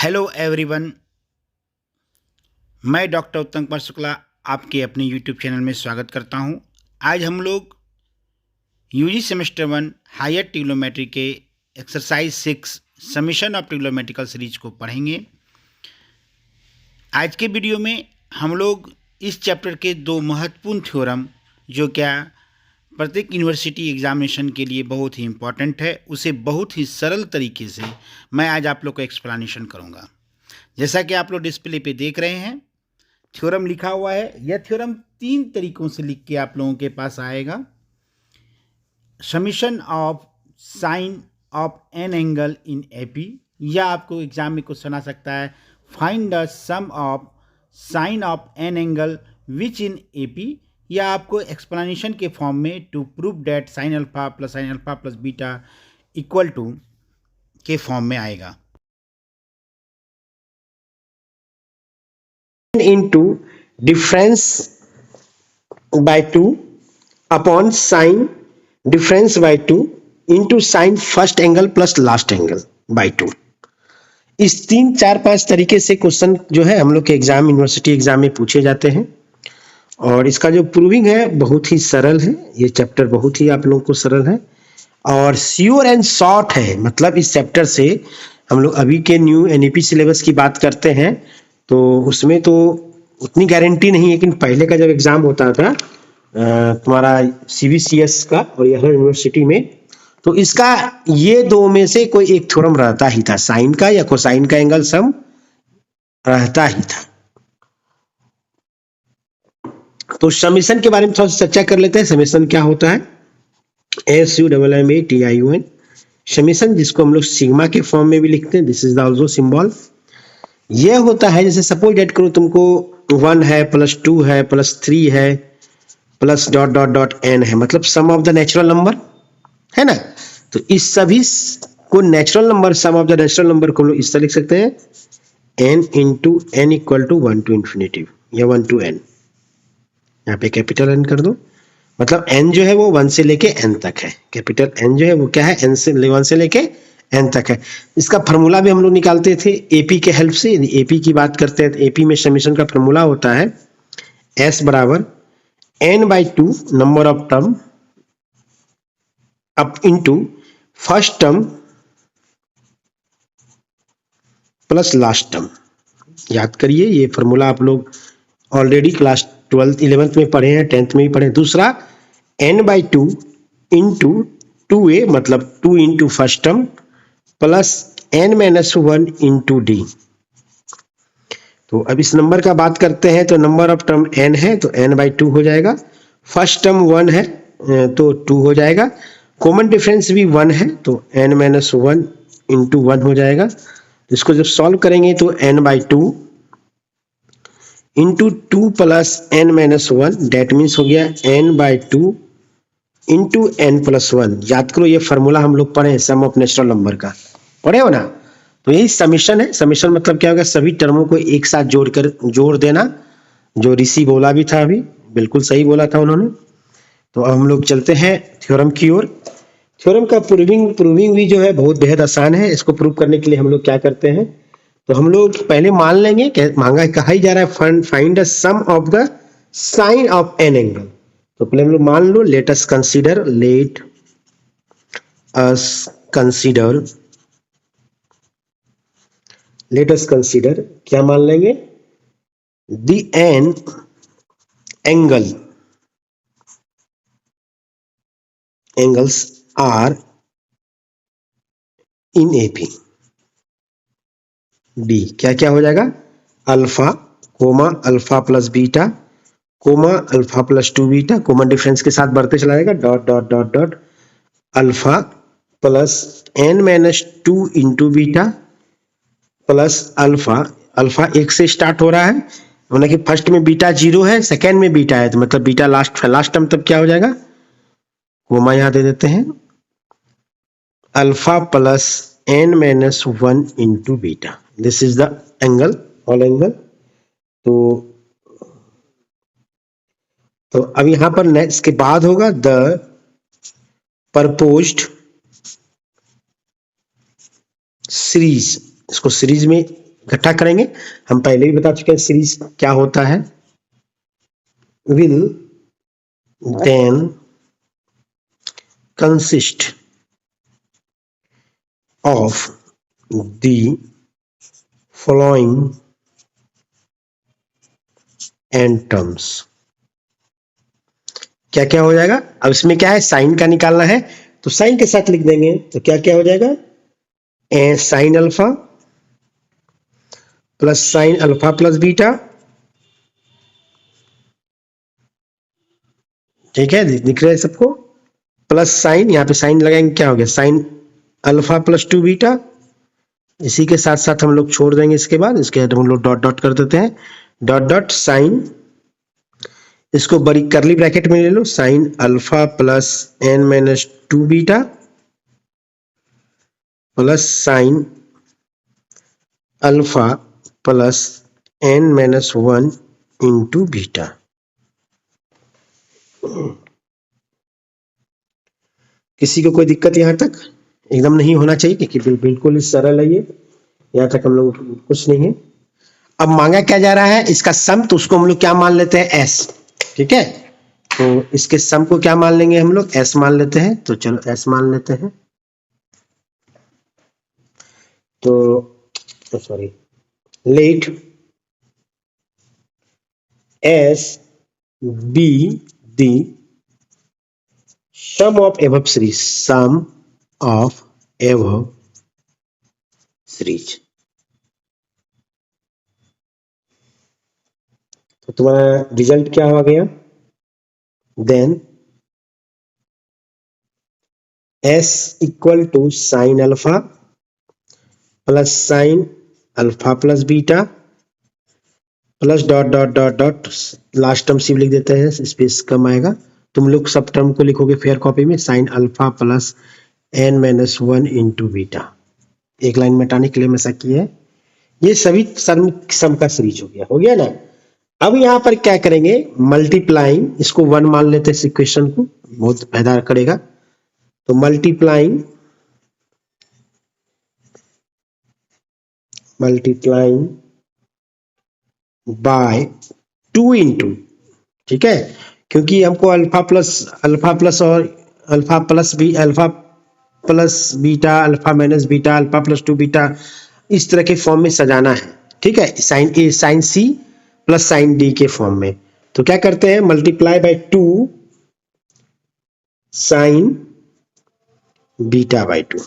Hello everyone, मैं doctor उत्तम कुमार शुक्ला आपके अपने यूट्यूब चैनल में स्वागत करता हूं। आज हम लोग यूजी सेमेस्टर 1 हायर ट्रिग्नोमेट्री के exercise 6 summation of trigonometrical series को पढ़ेंगे। आज के वीडियो में हम लोग इस चैप्टर के दो महत्वपूर्ण थ्योरम जो क्या प्रत्येक यूनिवर्सिटी एग्जामिनेशन के लिए बहुत ही इम्पॉर्टेंट है, उसे बहुत ही सरल तरीके से मैं आज आप लोग को एक्सप्लेनेशन करूँगा। जैसा कि आप लोग डिस्प्ले पे देख रहे हैं, थ्योरम लिखा हुआ है। यह थ्योरम तीन तरीकों से लिख के आप लोगों के पास आएगा। Summation of sine of an angle in AP, या आपको एग्जाम में कुछ सुना सकता है find the sum of sine of an angle which in AP, या आपको एक्सप्लेनेशन के फॉर्म में to prove that sine alpha plus beta equal to के फॉर्म में आएगा। into difference by 2 upon sine difference by 2 into sine first angle plus last angle by 2। इस 3, 4, 5 तरीके से क्वेश्चन जो है हम लोग के एग्जाम यूनिवर्सिटी एग्जाम में पूछे जाते हैं, और इसका जो प्रूविंग है बहुत ही सरल है। ये चैप्टर बहुत ही आप लोगों को सरल है और श्योर एंड शॉर्ट है। मतलब इस चैप्टर से हम लोग अभी के न्यू एनईपी सिलेबस की बात करते हैं तो उसमें तो उतनी गारंटी नहीं है, लेकिन पहले का जब एग्जाम होता था तुम्हारा सीबीसीएस का और यहाँ यूनिवर्सिटी में, तो इसका ये दो में से कोई एक थ्योरम रहता ही था, साइन का या कोसाइन का एंगल सम रहता ही था। तो समीशन के बारे में थोड़ा सा चर्चा कर लेते हैं। समीशन क्या होता है? SUMMATION समीशन, जिसको हम लोग सिग्मा के फॉर्म में भी लिखते हैं। This is the also symbol. ये होता है जैसे सपोज डेट करो तुमको 1 है प्लस 2 है प्लस 3 है plus dot dot dot n है, मतलब sum of the natural number है ना। तो इस सभी को natural number, sum of the natural number को हम लोग इस तरह लिख सकते हैं n into n equal to 1 to infinity या 1 टू n। यहाँ पे कैपिटल n कर दो, मतलब n जो है वो 1 से लेके n तक है। कैपिटल n जो है वो क्या है? n से 1 से लेके n तक है। इसका फार्मूला भी हम लोग निकालते थे एपी के हेल्प से। एपी की बात करते हैं तो एपी में समीशन का फार्मूला होता है s बराबर n/2 number of term up into first term plus last term. याद करिए, ये फार्मूला आप लोग ऑलरेडी क्लास 12th 11th में पढ़े हैं, 10th में भी पढ़े हैं। दूसरा n/2 इंटू 2a, मतलब 2 into first term plus n-1 into D. तो अब इस नंबर का बात करते हैं तो नंबर ऑफ टर्म n है तो n/2 हो जाएगा। फर्स्ट टर्म 1 है तो 2 हो जाएगा। कॉमन डिफरेंस भी 1 है तो n-1 इंटू 1 हो जाएगा। इसको जब सॉल्व करेंगे तो n/2 into 2 plus n-1, that means हो गया n/2 इंटू n प्लस 1। याद करो, ये फार्मूला हम लोग पढ़े हैं सम ऑफ नेचुरल नंबर का, पढ़े हो ना। तो यही समीशन है। समीशन मतलब क्या होगा? सभी टर्मों को एक साथ जोड़ देना, जो ऋषि बोला भी था, अभी बिल्कुल सही बोला था उन्होंने। तो अब हम लोग चलते हैं थ्योरम की ओर। थ्योरम का प्रूविंग भी जो है बहुत बेहद आसान है। इसको प्रूव करने के लिए हम लोग क्या करते हैं, तो हम लोग पहले मान लेंगे, मांगा कहा ही जा रहा है find the sum of the sine of an angle. तो पहले हम लोग मान लो, लेट अस कंसीडर क्या मान लेंगे? The n angles are in AP D. क्या क्या हो जाएगा? Alpha comma alpha plus beta comma alpha plus 2 beta, common difference के साथ बढ़ते चला जाएगा, dot dot dot dot alpha plus n-2 into beta plus alpha. Alpha 1 से स्टार्ट हो रहा है, मतलब कि फर्स्ट में बीटा 0 है, सेकेंड में बीटा है, तो मतलब बीटा लास्ट टर्म तब क्या हो जाएगा? कोमा यहां दे देते हैं, alpha plus n-1 into beta. This is the angle, all angle. तो अब यहां पर नेक्स्ट के बाद होगा द प्रपोज्ड सीरीज। इसको सीरीज में इकट्ठा करेंगे। हम पहले भी बता चुके हैं सीरीज क्या होता है। Will then consist of the following and terms. क्या क्या हो जाएगा? अब इसमें क्या है, साइन का निकालना है तो साइन के साथ लिख देंगे। तो क्या क्या हो जाएगा, sine alpha plus sine alpha plus beta, ठीक है, दिख रहा है सबको, प्लस साइन, यहाँ पे साइन लगाएंगे, क्या हो गया, साइन अल्फा प्लस 2 बीटा। इसी के साथ साथ हम लोग छोड़ देंगे, इसके बाद हम लोग डॉट डॉट कर देते हैं, डॉट डॉट साइन, इसको बड़ी करली ब्रैकेट में ले लो, sine alpha plus n minus 2 beta plus sine alpha plus n minus 1 into beta. किसी को कोई दिक्कत यहाँ तक? एकदम नहीं होना चाहिए क्योंकि बिल्कुल ही सरल है ये, यहाँ तक हम लोग कुछ नहीं है। अब मांगा क्या जा रहा है, इसका सम, तो उसको हम लोग क्या मान लेते हैं, s, ठीक है। तो इसके सम को क्या मान लेंगे हम लोग, s मान लेते हैं। तो चलो s मान लेते हैं। तो sorry, let s be the sum of above series, sum of above series। तो तुम्हारा रिजल्ट क्या हो गया, then s equal to sine alpha plus sine alpha plus beta plus dot dot dot dot, last term सिर्फ लिख देते हैं, space कम आएगा। तुम लोग सब टर्म को लिखोगे फेयर कॉपी में, sign alpha plus n minus 1 into beta. एक लाइन में हटाने के लिए हम ऐसा किए हैं। ये सभी सम का सीरीज हो गया ना। अब यहाँ पर क्या करेंगे, मल्टीप्लाइंग, इसको 1 मान लेते हैं इस इक्वेशन को, बहुत फायदा करेगा। तो मल्टीप्लाइंग बाय 2 इंटू, ठीक है, क्योंकि हमको अल्फा प्लस और alpha plus beta, alpha minus beta, alpha plus 2 beta, इस तरह के फॉर्म में सजाना है, ठीक है, sine a sine C plus sine d के फॉर्म में। तो क्या करते हैं, multiply by 2 sine beta by 2,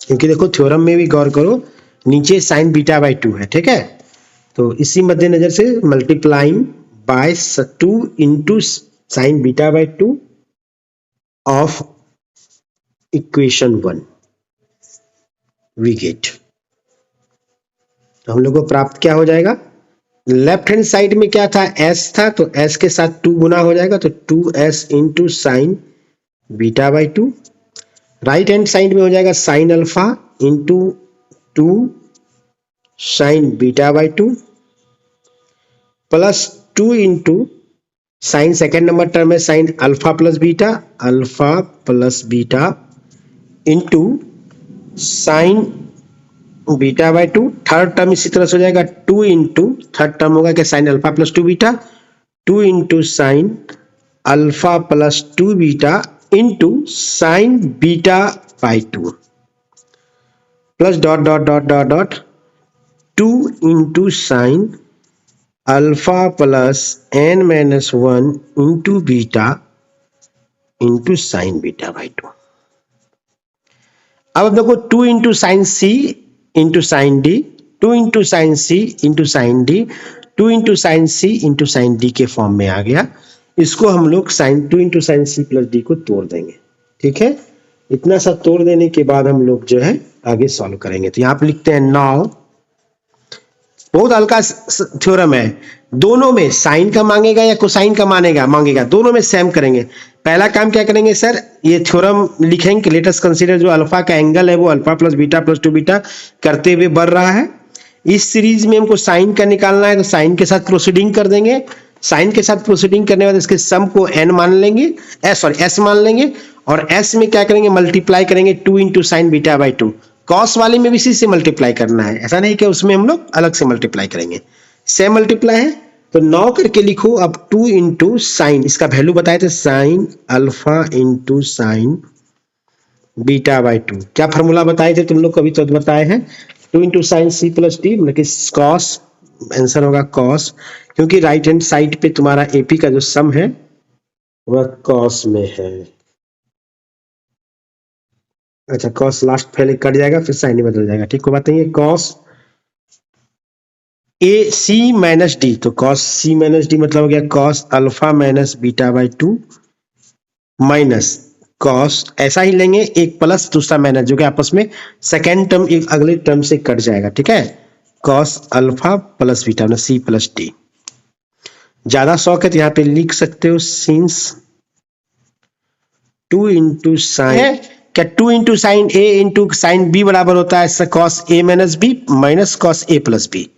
क्योंकि देखो थ्योरम में भी गौर करो, नीचे साइन बीटा बाय 2 है, ठीक है। तो इसी मद्देनजर से multiplying by 2 into sine beta by 2 of equation 1 we get. तो हम लोग को प्राप्त क्या हो जाएगा, लेफ्ट हैंड साइड में क्या था, s था, तो s के साथ 2 गुना हो जाएगा, तो 2s into sine beta by 2। Right hand side में हो जाएगा sine alpha into 2 sine beta by 2 plus 2 into sine, second number term है sine alpha plus beta into sine beta by 2। Third term इसी तरह से हो जाएगा 2 इंटू, थर्ड टर्म होगा क्या, sine alpha plus 2 beta, 2 into sine alpha plus 2 beta into sine beta by 2 plus dot dot dot dot dot 2 into sine alpha plus n minus 1 into beta into sine beta by 2। अब देखो 2 into sine c into sine d, 2 into sine c into sine d, 2 into sine c into sine d के form में आ गया। इसको हम लोग sine 2 into sine सी plus D को तोड़ देंगे, ठीक है। इतना सब तोड़ देने के बाद हम लोग जो है आगे सॉल्व करेंगे। तो यहाँ पे लिखते हैं नाउ, बहुत हल्का थ्योरम है, दोनों में साइन का मांगेगा या कोसाइन का मांगेगा, दोनों में सेम करेंगे। पहला काम क्या करेंगे सर, ये थ्योरम लिखेंगे कि लेट अस कंसीडर जो अल्फा का एंगल है वो अल्फा प्लस 2 बीटा करते हुए बढ़ रहा है। इस सीरीज में हमको साइन का निकालना है, तो साइन के साथ प्रोसीडिंग कर देंगे। साइन के साथ प्रोसीडिंग करने के बाद इसके सम को n मान लेंगे, एस मान लेंगे, और s में क्या करेंगे, मल्टीप्लाई करेंगे 2 into sine beta by 2, cos वाले में भी सी से मल्टीप्लाई करना है, ऐसा नहीं कि उसमें हम लोग अलग से मल्टीप्लाई करेंगे, सेम मल्टीप्लाई है। तो 9 करके लिखो अब 2 इंटू साइन, इसका वैल्यू बताए थे sign alpha into sine beta by 2। क्या फॉर्मूला बताए थे तुम लोग कभी तो बताए हैं, 2 इंटू साइन सी प्लस डी, मतलब कि कॉस, आंसर होगा कॉस, क्योंकि राइट हैंड साइड पे तुम्हारा एपी का जो सम है वह कॉस में है। अच्छा कॉस लास्ट पहले कट जाएगा फिर साइन में बदल जाएगा, ठीक हो बात नहीं है। Cos A C minus D, तो कॉस सी माइनस डी मतलब हो गया cos alpha minus beta by 2 minus cos, ऐसा ही लेंगे एक प्लस दूसरा माइनस, जो कि आपस में सेकेंड टर्म एक अगले टर्म से कट जाएगा, ठीक है। कॉस अल्फा प्लस बीटा मतलब सी प्लस डी। ज्यादा शौक है तो यहाँ पे लिख सकते हो सिंस 2 इंटू साइन, क्या 2 इंटू साइन ए इंटू साइन बी बराबर होता है cos A minus B minus cos A plus B.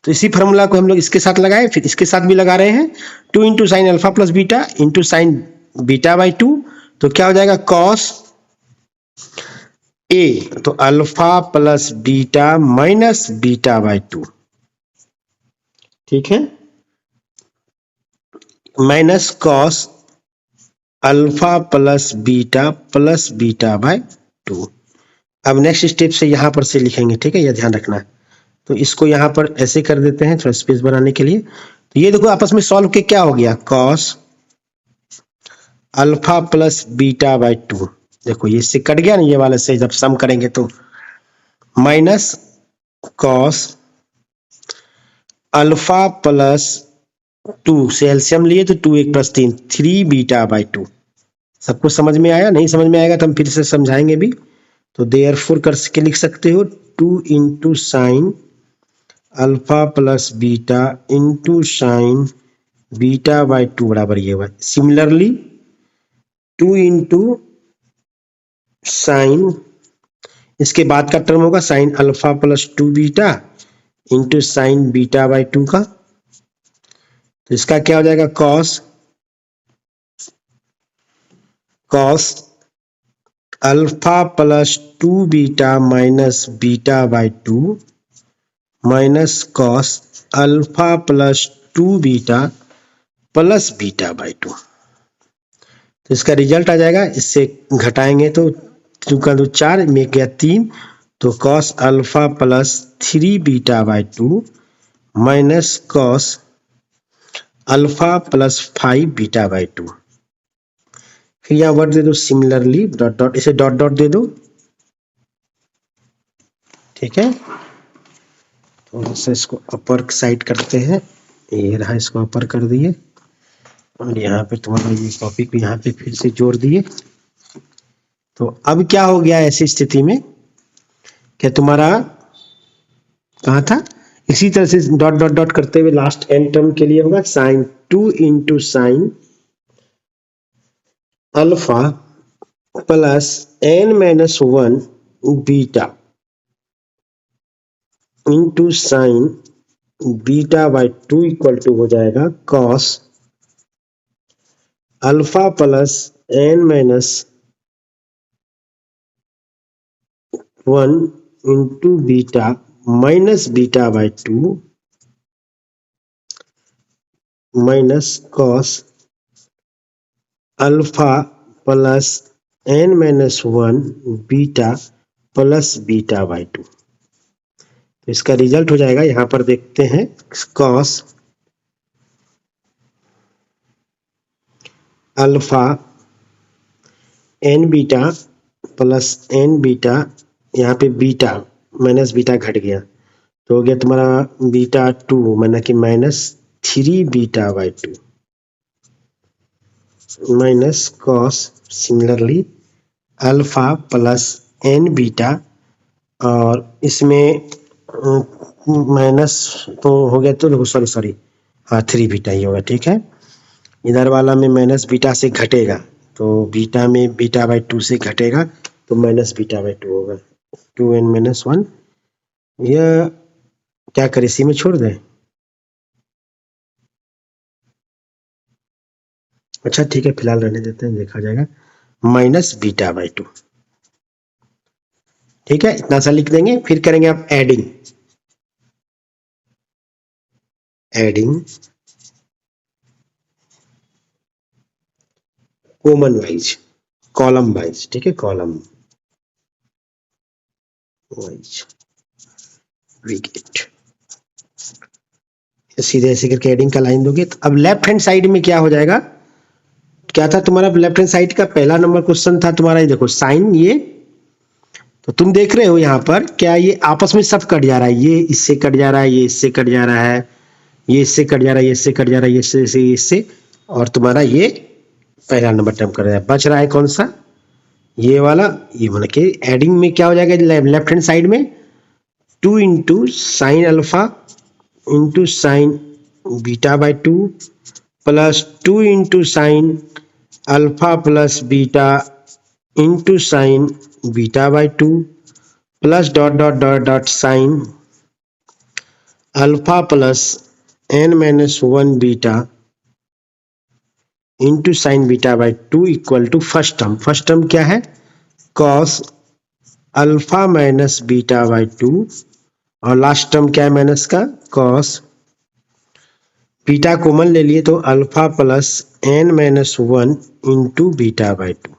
तो इसी फॉर्मूला को हम लोग इसके साथ लगाए, फिर इसके साथ भी लगा रहे हैं, 2 into sine alpha plus beta into sine beta by 2, तो क्या हो जाएगा कॉस ए, तो alpha plus beta minus beta by 2, ठीक है, minus cos alpha plus beta by 2। अब नेक्स्ट स्टेप से यहां पर से लिखेंगे, ठीक है, यह ध्यान रखना है। तो इसको यहां पर ऐसे कर देते हैं थोड़ा स्पेस बनाने के लिए। तो ये देखो आपस में सॉल्व के क्या हो गया, cos alpha plus beta by 2, देखो ये इससे कट गया ना, ये वाले से जब सम करेंगे तो माइनस कॉस अल्फा प्लस 2 से एलसीएम लिए तो 2 1 प्लस 3 3 बीटा बाई 2। सबको समझ में आया, नहीं समझ में आएगा तो हम फिर से समझाएंगे भी। तो देयरफॉर करके लिख सकते हो 2 into sine alpha plus beta into sine beta by 2 बराबर ये हुआ। सिमिलरली 2 इंटू साइन, इसके बाद का टर्म होगा sign alpha plus 2 beta into sine beta by 2 का, तो इसका क्या हो जाएगा cos alpha plus 2 beta minus beta by 2 minus cos alpha plus 2 beta plus beta by 2। तो इसका रिजल्ट आ जाएगा, इससे घटाएंगे तो 2 का 2 4 में गया 3, तो cos alpha plus 3 beta by 2 minus cos alpha plus 5 beta by 2। फिर यहाँ वर्ड दे दो सिमिलरली डॉट डॉट, इसे डॉट डॉट दे दो, ठीक है। थोड़ा सा इसको अपर साइड करते हैं, ये रहा, इसको अपर कर दिए और यहाँ पे तुम्हारा ये टॉपिक भी यहाँ पे फिर से जोड़ दिए। तो अब क्या हो गया ऐसी स्थिति में, क्या तुम्हारा कहाँ था, इसी तरह से डॉट डॉट डॉट करते हुए लास्ट एन टर्म के लिए होगा sine 2 into sine alpha plus n minus 1 beta into sine beta by 2 equal to हो जाएगा cos alpha plus n minus 1 into beta minus beta by 2 minus cos alpha plus n minus 1 beta plus beta by 2। तो इसका result हो जाएगा, यहां पर देखते हैं cos alpha n beta plus n beta, यहाँ पे बीटा माइनस बीटा घट गया तो हो गया तुम्हारा बीटा 2 माना कि minus 3 beta by 2 minus cos similarly alpha plus n beta, और इसमें माइनस तो हो गया तो सॉरी हाँ 3 बीटा ही होगा, ठीक है। इधर वाला में माइनस बीटा से घटेगा तो बीटा में बीटा बाई 2 से घटेगा तो माइनस बीटा बाई 2 होगा, 2n माइनस 1। यह क्या करें, इसी में छोड़ दें, अच्छा ठीक है फिलहाल रहने देते हैं, देखा जाएगा, माइनस बीटा बाई 2, ठीक है, इतना सा लिख देंगे। फिर करेंगे आप adding, common wise, column wise, ठीक है, कॉलम वाइज, विकेट, सीधे ऐसे करके एडिंग का लाइन दोगे। तो अब लेफ्ट हैंड साइड में क्या हो जाएगा, क्या था तुम्हारा लेफ्ट हैंड साइड का पहला नंबर क्वेश्चन था तुम्हारा, ये देखो साइन, ये तो तुम देख रहे हो यहाँ पर क्या ये आपस में सब कट जा रहा है, ये इससे कट जा रहा है, ये इससे कट जा रहा है, ये इससे कट जा रहा है, ये इससे कट जा रहा है, ये इससे, और तुम्हारा ये पहला नंबर टर्म कर रहा है। बच रहा है कौन सा, ये वाला। ये मतलब कि एडिंग में क्या हो जाएगा लेफ्ट हैंड साइड में, 2 into sine alpha into sine beta by 2 plus 2 into sine alpha plus beta into sine beta by 2 plus dot dot dot dot sine alpha plus n minus 1 beta into sine beta by 2 equal to first term क्या है, cos alpha minus beta by 2, और last term क्या है minus का, cos beta common ले लिए तो alpha plus n minus 1 into beta by 2,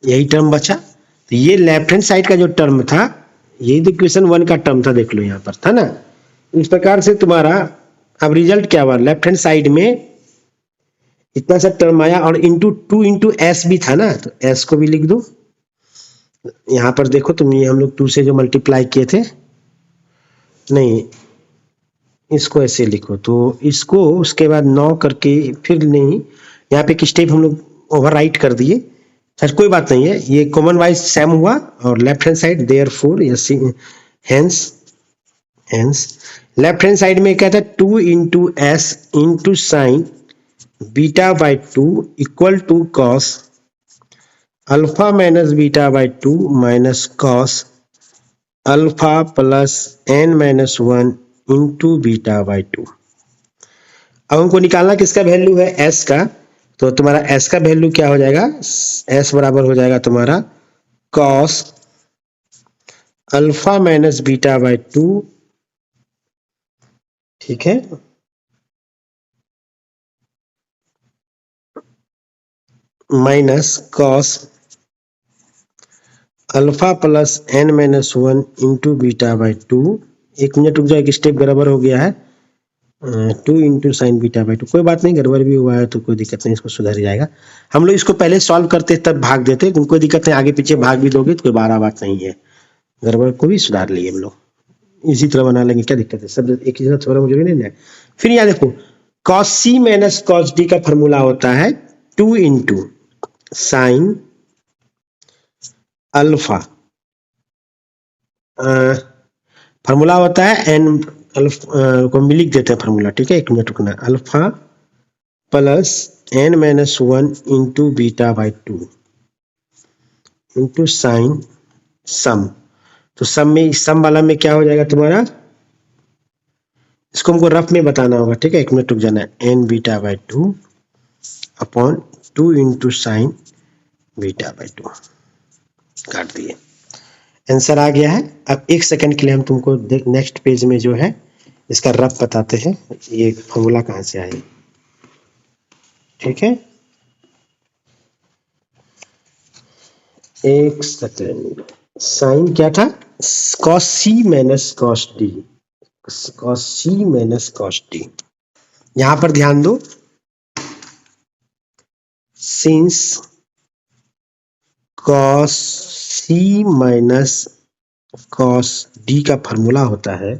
यही टर्म बचा। तो ये लेफ्ट हैंड साइड का जो टर्म था, यही तो क्वेश्चन 1 का टर्म था, देख लो यहाँ पर था ना। इस प्रकार से तुम्हारा अब रिजल्ट क्या हुआ, लेफ्ट हैंड साइड में इतना सा टर्म आया, और इंटू 2 इंटू एस भी था ना, तो एस को भी लिख दो। यहाँ पर देखो तुम, ये हम लोग 2 से जो मल्टीप्लाई किए थे, नहीं इसको ऐसे लिखो, तो इसको उसके बाद 9 करके फिर नहीं, यहाँ पे एक स्टेप हम लोग ओवर राइट कर दिए, सर कोई बात नहीं है, ये कॉमन वाइज सेम हुआ, और left hand side therefore hence left hand side में क्या था, 2 into S into sine beta by 2 equal to cos alpha minus beta by 2 minus cos alpha plus n minus 1 into beta by 2। अब हमको निकालना किसका value है, s का, तो तुम्हारा s का वैल्यू क्या हो जाएगा, s बराबर हो जाएगा तुम्हारा cos alpha minus beta by 2, ठीक है, minus cos alpha plus n minus 1 into beta by 2। एक मिनट रुक जाओ, एक स्टेप गड़बड़ हो गया है, 2 इंटू साइन बीटा बाई 2, कोई बात नहीं, गड़बड़ भी हुआ है तो कोई दिक्कत नहीं, इसको सुधर जाएगा। हम लोग इसको पहले सॉल्व करते तब भाग देते, कोई दिक्कत नहीं, आगे पीछे भाग भी दोगे तो कोई बड़ा बात नहीं है, गड़बड़ को भी सुधार लिए हम लोग, इसी तरह बना लेंगे, क्या दिक्कत है, सब एक ही तरह थोड़ा मुझे नहीं है। फिर यहाँ देखो, cos c minus cos D का फॉर्मूला होता है 2 इंटू साइन अल्फा, फॉर्मूला होता है एन अल्फा को हम लिख देते हैं फॉर्मूला, ठीक है, एक मिनट रुकना, alpha plus n minus 1 into beta by 2 into sine sum. तो सम में, सम वाला में क्या हो जाएगा तुम्हारा, इसको हमको रफ में बताना होगा, ठीक है, एक मिनट रुक जाना, n beta by 2 upon 2 into sine beta by 2, काट दिए, आंसर आ गया है। अब एक सेकंड के लिए हम तुमको नेक्स्ट पेज में जो है इसका रफ बताते हैं, ये फॉर्मूला कहाँ से आया, ठीक है, एक सेकंड। साइन क्या था, cos c minus cos D, cos c minus cos D, यहां पर ध्यान दो, since cos c minus cos D का फॉर्मूला होता है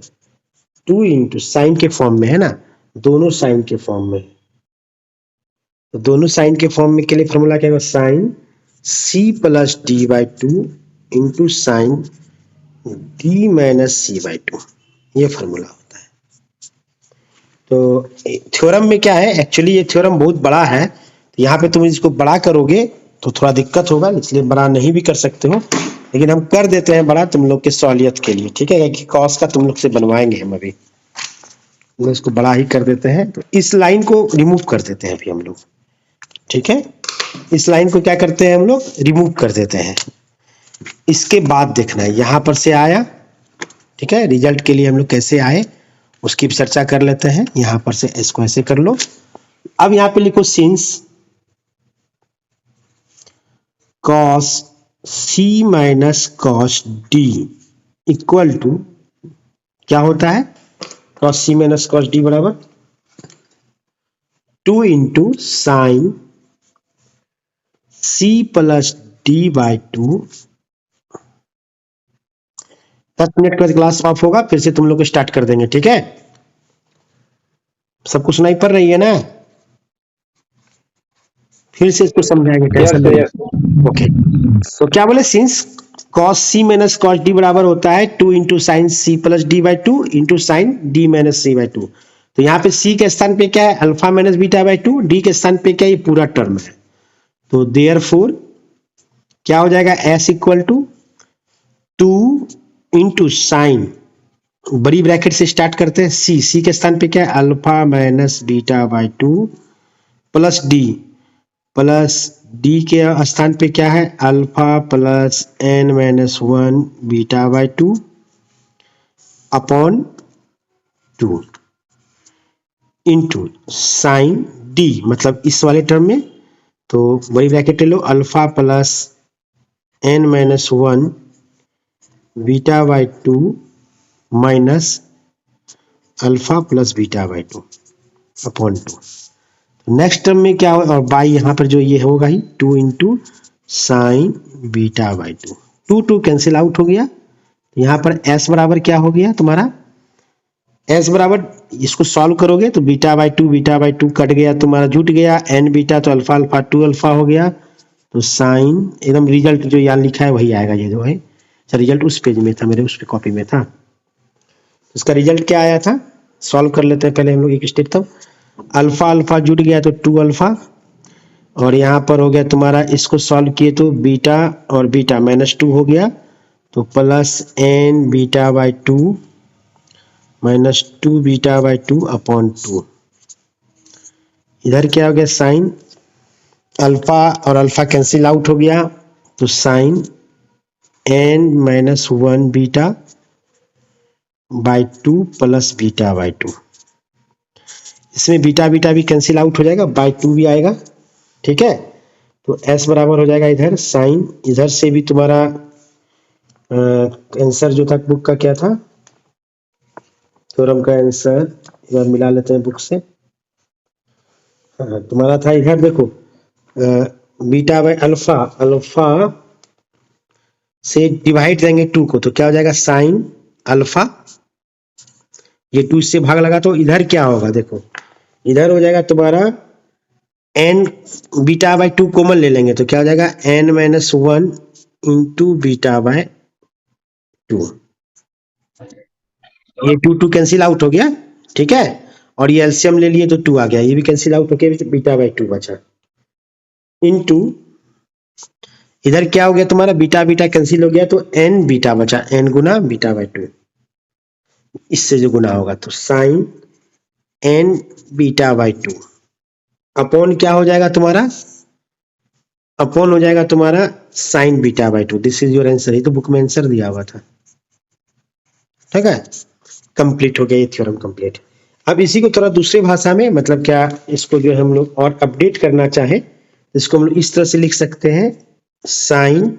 2 इंटू साइन के फॉर्म में है ना, दोनों साइन के फॉर्म में, तो दोनों साइन के फॉर्म में के लिए फॉर्मूला क्या होगा, sine C plus D by 2 into sine D minus C by 2, ये फॉर्मूला होता है। तो थ्योरम में क्या है, एक्चुअली ये थ्योरम बहुत बड़ा है, तो यहाँ पे तुम इसको बड़ा करोगे तो थोड़ा दिक्कत होगा, इसलिए बड़ा नहीं भी कर सकते हो, लेकिन हम कर देते हैं बड़ा तुम लोग के सहूलियत के लिए, ठीक है, कि कॉस का तुम लोग से बनवाएंगे हम अभी, हम लोग इसको बड़ा ही कर देते हैं। तो इस लाइन को रिमूव कर देते हैं अभी हम लोग, ठीक है, इस लाइन को क्या करते हैं हम लोग, रिमूव कर देते हैं। इसके बाद देखना है, यहां पर से आया, ठीक है, रिजल्ट के लिए हम लोग कैसे आए उसकी भी चर्चा कर लेते हैं। यहां पर से इसको ऐसे कर लो। अब यहां पे लिखो since cos c minus cos D equal to क्या होता है, cos c minus cos D बराबर 2 into sine c plus D by 2। 10 minute के बाद क्लास ऑफ होगा, फिर से तुम लोग को स्टार्ट कर देंगे, ठीक है। सब कुछ सुनाई पड़ रही है ना, फिर से इसको समझाएंगे, टेंशन नहीं। ओके, तो क्या बोले, since cos c minus cos d बराबर होता है 2 into sine c plus D by 2 into sine d minus c by 2। तो यहाँ पे c के स्थान पे क्या है, alpha minus beta by 2, d के स्थान पे क्या है, ये पूरा टर्म है। तो देयरफॉर क्या हो जाएगा, s equal to 2 into sine, बड़ी ब्रैकेट से स्टार्ट करते हैं, c के स्थान पे क्या है, alpha minus beta by 2 plus d के स्थान पे क्या है, alpha plus n minus 1 beta by 2 upon 2 into sine d, मतलब इस वाले टर्म में, तो बड़ी ब्रैकेट ले लो, alpha plus n minus 1 beta by 2 minus alpha plus beta by 2 upon 2। Next term में क्या हो, और बाई यहाँ पर जो ये होगा ही 2 into sine beta by 2, 2 cancel out हो गया। यहाँ पर s बराबर क्या हो गया तुम्हारा, s बराबर, इसको सॉल्व करोगे तो बीटा बाई 2 कट गया तुम्हारा, जुट गया n बीटा, तो अल्फा अल्फा 2 अल्फा हो गया, तो साइन एकदम रिजल्ट जो यहाँ लिखा है वही आएगा, ये जो है। अच्छा, रिजल्ट उस पेज में था, मेरे उस पे कॉपी में था, उसका रिजल्ट क्या आया था, सॉल्व कर लेते हैं पहले हम लोग एक स्टेप। तब अल्फा अल्फा जुट गया तो 2 अल्फा, और यहाँ पर हो गया तुम्हारा, इसको सॉल्व किए तो बीटा और बीटा माइनस 2 हो गया, तो plus n beta by 2 minus 2 beta by 2 upon 2। इधर क्या हो गया, साइन अल्फा और अल्फा कैंसिल आउट हो गया, तो sine n minus 1 beta by 2 plus beta by 2। इसमें बीटा बीटा भी कैंसिल आउट हो जाएगा, बाई 2 भी आएगा, ठीक है। तो s बराबर हो जाएगा इधर साइन, इधर से भी तुम्हारा आंसर जो था बुक का क्या था, थ्योरम का आंसर एक बार मिला लेते हैं बुक से। हाँ, तुम्हारा था इधर देखो, बीटा बाई अल्फा, अल्फा से डिवाइड देंगे 2 को, तो क्या हो जाएगा, साइन अल्फा, ये 2 से भाग लगा, तो इधर क्या होगा, देखो इधर हो जाएगा तुम्हारा n बीटा बाई 2 कॉमन ले लेंगे, तो क्या हो जाएगा, n minus 1 into beta by 2, ये 2 कैंसिल आउट हो गया, ठीक है, और ये एलसीएम ले लिए तो 2 आ गया, ये भी कैंसिल आउट हो गया, बीटा बाई 2 बचा, इंटू इधर क्या हो गया तुम्हारा, बीटा बीटा कैंसिल हो गया, तो n बीटा बचा, n गुना बीटा बाई 2, इससे जो गुना होगा, तो sine n beta by 2 upon क्या हो जाएगा तुम्हारा, अपॉन हो जाएगा तुम्हारा sine beta by 2। This is your answer, ये तो बुक में आंसर दिया हुआ था, ठीक है। कंप्लीट हो गया ये थ्योरम कंप्लीट। अब इसी को थोड़ा दूसरी भाषा में, मतलब क्या, इसको जो हम लोग और अपडेट करना चाहे, इसको हम लोग इस तरह से लिख सकते हैं, साइन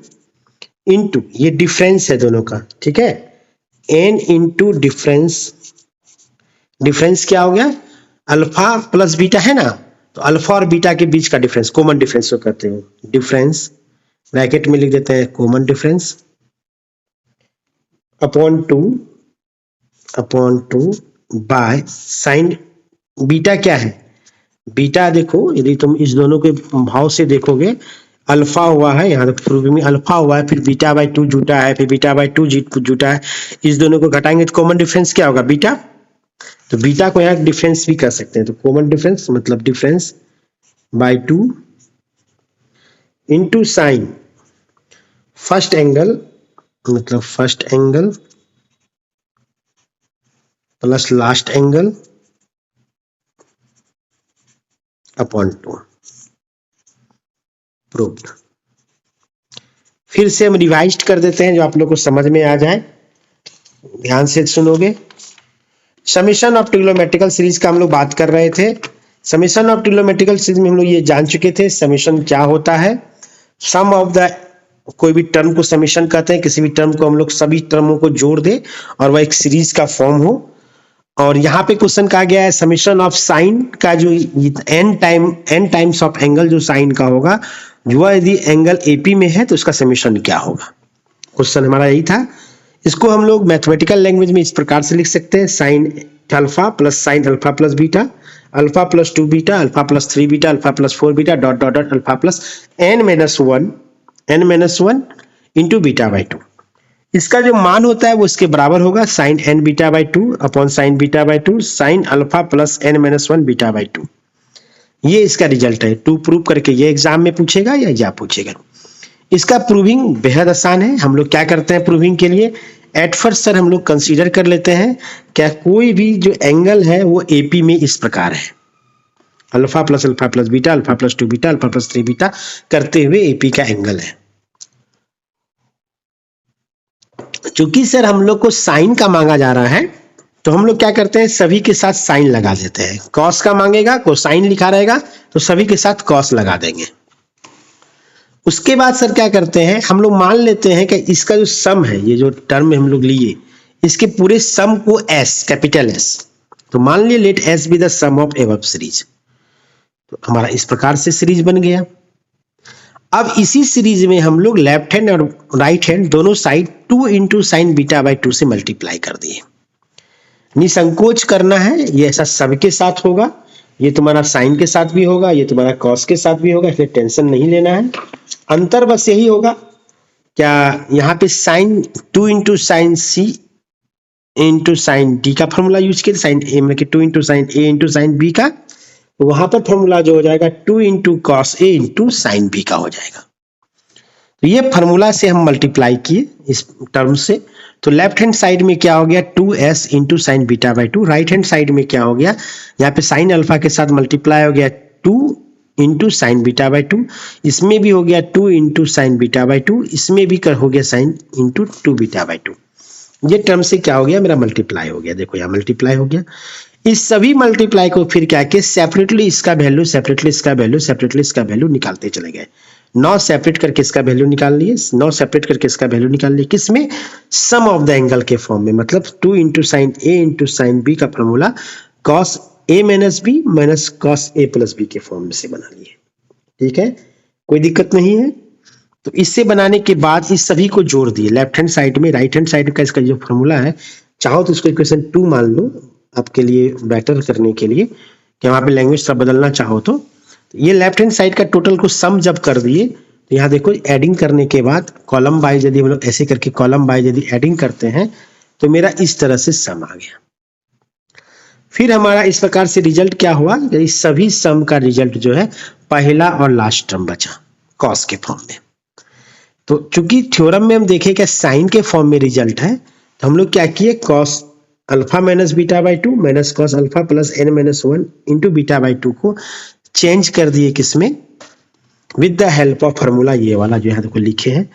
इंटू, ये डिफरेंस है दोनों का, ठीक है, n इंटू डिफरेंस, डिफरेंस क्या हो गया, अल्फा प्लस बीटा है ना, तो अल्फा और बीटा के बीच का डिफरेंस, कॉमन डिफरेंस को कहते हैं, डिफरेंस ब्रैकेट में लिख देते हैं common difference, upon 2 by sine beta क्या है, बीटा देखो, यदि तुम इस दोनों के भाव से देखोगे, अल्फा हुआ है, यहाँ तक शुरू में अल्फा हुआ है, फिर बीटा बाई 2 जुटा है, फिर बीटा बाई 2 जुटा है, इस दोनों को घटाएंगे तो कॉमन डिफरेंस क्या होगा, बीटा, तो बीटा को यहाँ डिफरेंस भी कर सकते हैं, तो कॉमन डिफरेंस मतलब difference by 2 into sine first angle, मतलब first angle plus last angle upon 2, proved. फिर से हम रिवाइज कर देते हैं जो आप लोग को समझ में आ जाए, ध्यान से सुनोगे। समेशन ऑफ ट्रिग्नोमेट्रिकल सीरीज का हम लोग बात कर रहे थे। समेशन ऑफ ट्रिग्नोमेट्रिकल सीरीज में हम लोग ये जान चुके थे समेशन क्या होता है। सम ऑफ द, कोई भी टर्म को समेशन कहते हैं, किसी भी टर्म को हम लोग सभी टर्मों को जोड़ दे और वह एक सीरीज का फॉर्म हो। और यहाँ पे क्वेश्चन कहा गया है समेशन ऑफ साइन का, जो एन टाइम्स ऑफ एंगल जो साइन का होगा, जो यदि एंगल एपी में है तो उसका समेशन क्या होगा। क्वेश्चन हमारा यही था। इसको हम लोग मैथमेटिकल लैंग्वेज में इस प्रकार से लिख सकते हैं, sign alpha plus sine alpha plus beta, alpha plus 2 beta, alpha plus 3 beta, alpha plus 4 beta, dot dot dot alpha plus n-1 into beta by 2। इसका जो मान होता है वो इसके बराबर होगा sine n beta by 2 upon sine beta by 2 sine alpha plus n-1 beta by 2। ये इसका रिजल्ट है। 2 प्रूव करके ये एग्जाम में पूछेगा या पूछेगा। इसका प्रूविंग बेहद आसान है। हम लोग क्या करते हैं प्रूविंग के लिए, एट फर्स्ट सर हम लोग कंसीडर कर लेते हैं क्या कोई भी जो एंगल है वो एपी में इस प्रकार है, alpha plus beta, alpha plus 2 beta, alpha plus 3 beta करते हुए एपी का एंगल है। चूंकि सर हम लोग को साइन का मांगा जा रहा है तो हम लोग क्या करते हैं सभी के साथ साइन लगा देते हैं। कॉस का मांगेगा, कोसाइन लिखा रहेगा तो सभी के साथ कॉस लगा देंगे। उसके बाद सर क्या करते हैं हम लोग मान लेते हैं कि इसका जो सम है, ये जो टर्म हम लोग लिए, इसके पूरे सम को एस, कैपिटल एस, तो मान लिए let S be the sum of above series. तो हमारा इस प्रकार से सीरीज बन गया। अब इसी सीरीज में हम लोग लेफ्ट हैंड और राइट हैंड दोनों side 2 into sine beta by 2 से मल्टीप्लाई कर दिए। निसंकोच करना है, ये ऐसा सबके साथ होगा, ये तुम्हारा साइन के साथ भी होगा, ये तुम्हारा कॉस के साथ भी होगा, इसलिए टेंशन नहीं लेना है। अंतर बस यही होगा क्या यहाँ पे sign 2 into sine c into sine D का फॉर्मूला यूज किया, साइन ए मतलब 2 इंटू साइन ए इंटू साइन बी का, तो वहां पर फॉर्मूला जो हो जाएगा 2 into cos A into sine B का हो जाएगा। तो ये फॉर्मूला से हम मल्टीप्लाई किए इस टर्म से, तो लेफ्ट हैंड साइड में क्या हो गया 2s into sine beta by 2, right hand side में क्या हो गया, यहाँ पे साइन अल्फा के साथ मल्टीप्लाई हो गया 2 इंटू साइन बीटा बाई 2, इसमें भी हो गया 2 इंटू साइन बीटा बाई 2, इसमें भी हो गया साइन इंटू 2 बीटा बाई 2। ये टर्म से क्या हो गया मेरा मल्टीप्लाई हो गया, देखो यहाँ मल्टीप्लाई हो गया। इस सभी मल्टीप्लाई को फिर क्या किया सेपरेटली इसका वैल्यू, सेपरेटली इसका वैल्यू, सेपरेटली इसका वैल्यू निकालते चले गए। 9 सेपरेट करके इसका वैल्यू निकाल लिए, 9 सेपरेट करके इसका वैल्यू निकाल लिए, किसमें सम ऑफ द एंगल के फॉर्म में, मतलब 2 इंटू साइन ए इंटू साइन बी का formula cos A minus B minus cos A plus B के फॉर्म में से बना लिए। ठीक है, कोई दिक्कत नहीं है। तो इससे बनाने के बाद इस सभी को जोड़ दिए लेफ्ट हैंड साइड में, राइट हैंड साइड का इसका जो फॉर्मूला है, चाहो तो इसको इक्वेशन 2 मान लो आपके लिए बेटर करने के लिए, कि वहां पे लैंग्वेज सब बदलना चाहो तो। ये लेफ्ट हैंड साइड का टोटल को सम जब कर दिए तो यहाँ देखो एडिंग करने के बाद कॉलम बाय यदि हम लोग ऐसे करके कॉलम बाय यदि एडिंग करते हैं तो मेरा इस तरह से सम आ गया। फिर हमारा इस प्रकार से रिजल्ट क्या हुआ, इस सभी सम का रिजल्ट जो है पहला और लास्ट टर्म बचा कॉस के फॉर्म में। तो चूंकि थ्योरम में हम देखें कि साइन के फॉर्म में रिजल्ट है, तो हम लोग क्या किए cos alpha minus beta by 2 minus cos alpha plus n-1 into beta by 2 को चेंज कर दिए किसमें, with the help of formula ये वाला जो यहाँ देखो लिखे हैं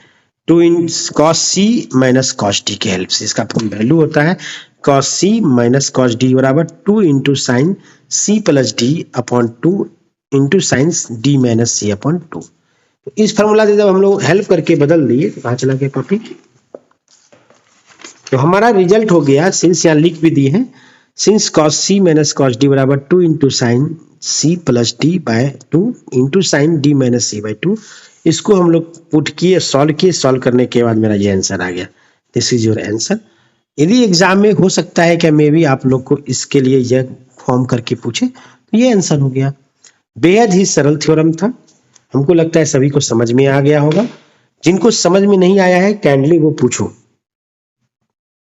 2 इन cos c minus cos d के हेल्प से। इसका वैल्यू होता है cos c minus cos D बराबर 2 इंटू साइन सी plus d upon 2 into sine D minus c upon 2। तो इस फॉर्मूला से जब हम लोग हेल्प करके बदल दिए तो कहाँ चला गया कॉपी, तो हमारा रिजल्ट हो गया, सिंस यहाँ लिख भी दिए हैं, since cos c minus cos D बराबर 2 into sine C plus d by 2 into sine D minus c by 2। इसको हम लोग पुट किए, सॉल्व करने के बाद मेरा ये आंसर आ गया। This is your answer. यदि एग्जाम में हो सकता है कि मे भी आप लोग को इसके लिए यह फॉर्म करके पूछे, तो ये आंसर हो गया। बेहद ही सरल थ्योरम था, हमको लगता है सभी को समझ में आ गया होगा। जिनको समझ में नहीं आया है काइंडली वो पूछो।